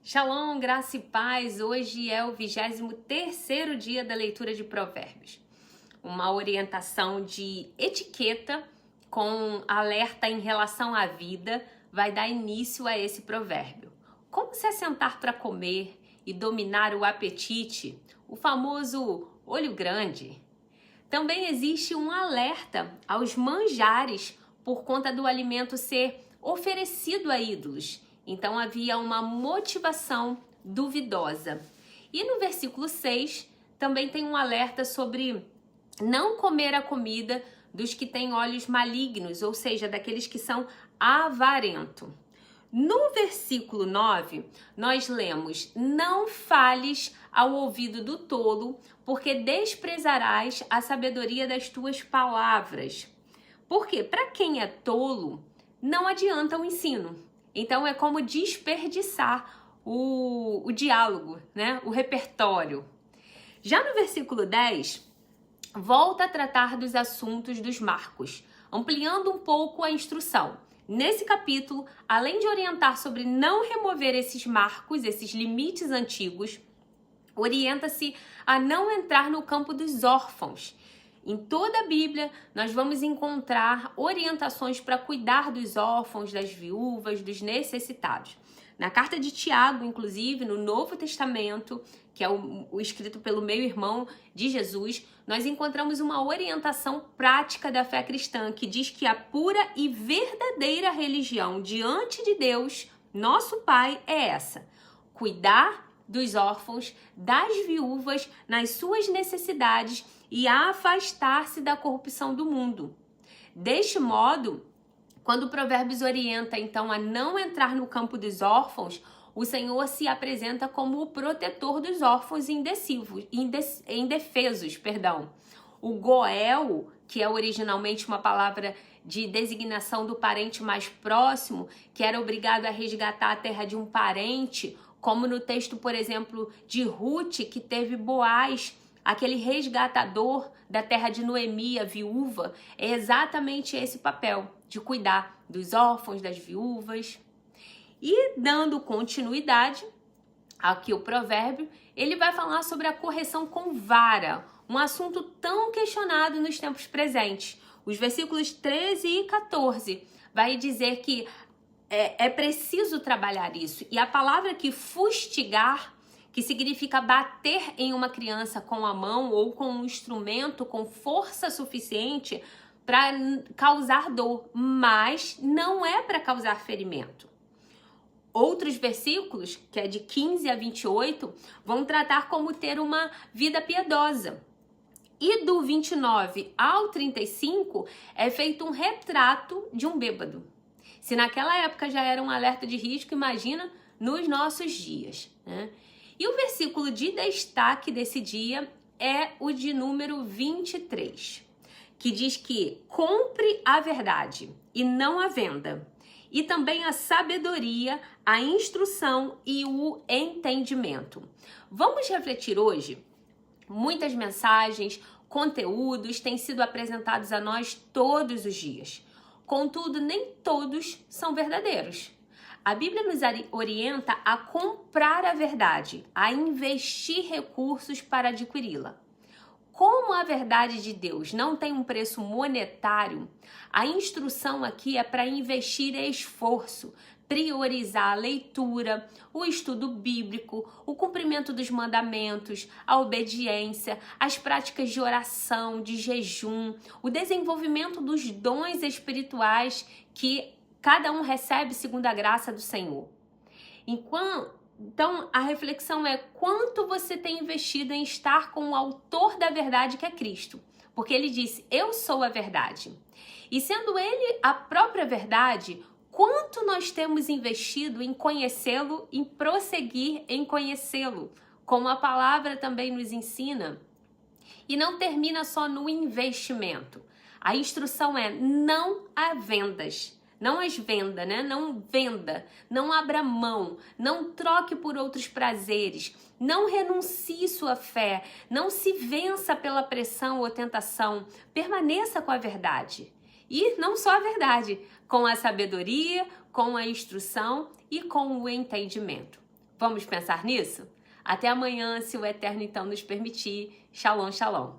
Shalom, graça e paz. Hoje é o 23º dia da leitura de Provérbios. Uma orientação de etiqueta com alerta em relação à vida vai dar início a esse provérbio. Como se assentar para comer e dominar o apetite, o famoso olho grande. Também existe um alerta aos manjares por conta do alimento ser oferecido a ídolos. Então havia uma motivação duvidosa. E no versículo 6 também tem um alerta sobre não comer a comida dos que têm olhos malignos, ou seja, daqueles que são avarentos. No versículo 9, nós lemos: não fales ao ouvido do tolo, porque desprezarás a sabedoria das tuas palavras. Porque para quem é tolo, não adianta o ensino. Então é como desperdiçar o diálogo, né? O repertório. Já no versículo 10, volta a tratar dos assuntos dos marcos, ampliando um pouco a instrução. Nesse capítulo, além de orientar sobre não remover esses marcos, esses limites antigos, orienta-se a não entrar no campo dos órfãos. Em toda a Bíblia, nós vamos encontrar orientações para cuidar dos órfãos, das viúvas, dos necessitados. Na carta de Tiago, inclusive, no Novo Testamento, que é o escrito pelo meio-irmão de Jesus, nós encontramos uma orientação prática da fé cristã, que diz que a pura e verdadeira religião diante de Deus, nosso Pai, é essa: cuidar dos órfãos, das viúvas, nas suas necessidades e afastar-se da corrupção do mundo. Deste modo, quando o Provérbios orienta, então, a não entrar no campo dos órfãos, o Senhor se apresenta como o protetor dos órfãos indefesos. O Goel, que é originalmente uma palavra de designação do parente mais próximo, que era obrigado a resgatar a terra de um parente, como no texto, por exemplo, de Ruth, que teve Boaz, aquele resgatador da terra de Noemi, a viúva, é exatamente esse papel, de cuidar dos órfãos, das viúvas. E dando continuidade aqui o provérbio, ele vai falar sobre a correção com vara, um assunto tão questionado nos tempos presentes. Os versículos 13 e 14 vai dizer que é preciso trabalhar isso. E a palavra aqui, fustigar, que significa bater em uma criança com a mão ou com um instrumento com força suficiente para causar dor, mas não é para causar ferimento. Outros versículos, que é de 15 a 28, vão tratar como ter uma vida piedosa. E do 29 ao 35 é feito um retrato de um bêbado. Se naquela época já era um alerta de risco, imagina nos nossos dias, né? E o versículo de destaque desse dia é o de número 23, que diz que compre a verdade e não a venda, e também a sabedoria, a instrução e o entendimento. Vamos refletir hoje? Muitas mensagens, conteúdos têm sido apresentados a nós todos os dias. Contudo, nem todos são verdadeiros. A Bíblia nos orienta a comprar a verdade, a investir recursos para adquiri-la. Como a verdade de Deus não tem um preço monetário, a instrução aqui é para investir esforço, priorizar a leitura, o estudo bíblico, o cumprimento dos mandamentos, a obediência, as práticas de oração, de jejum, o desenvolvimento dos dons espirituais que cada um recebe segundo a graça do Senhor. Então, a reflexão é quanto você tem investido em estar com o autor da verdade, que é Cristo. Porque ele disse: eu sou a verdade. E sendo ele a própria verdade, quanto nós temos investido em conhecê-lo, em prosseguir em conhecê-lo, como a palavra também nos ensina. E não termina só no investimento. A instrução é: não há vendas. Não as venda, né? Não venda, não abra mão, não troque por outros prazeres, não renuncie sua fé, não se vença pela pressão ou tentação, permaneça com a verdade. E não só a verdade, com a sabedoria, com a instrução e com o entendimento. Vamos pensar nisso? Até amanhã, se o Eterno então nos permitir. Shalom, shalom.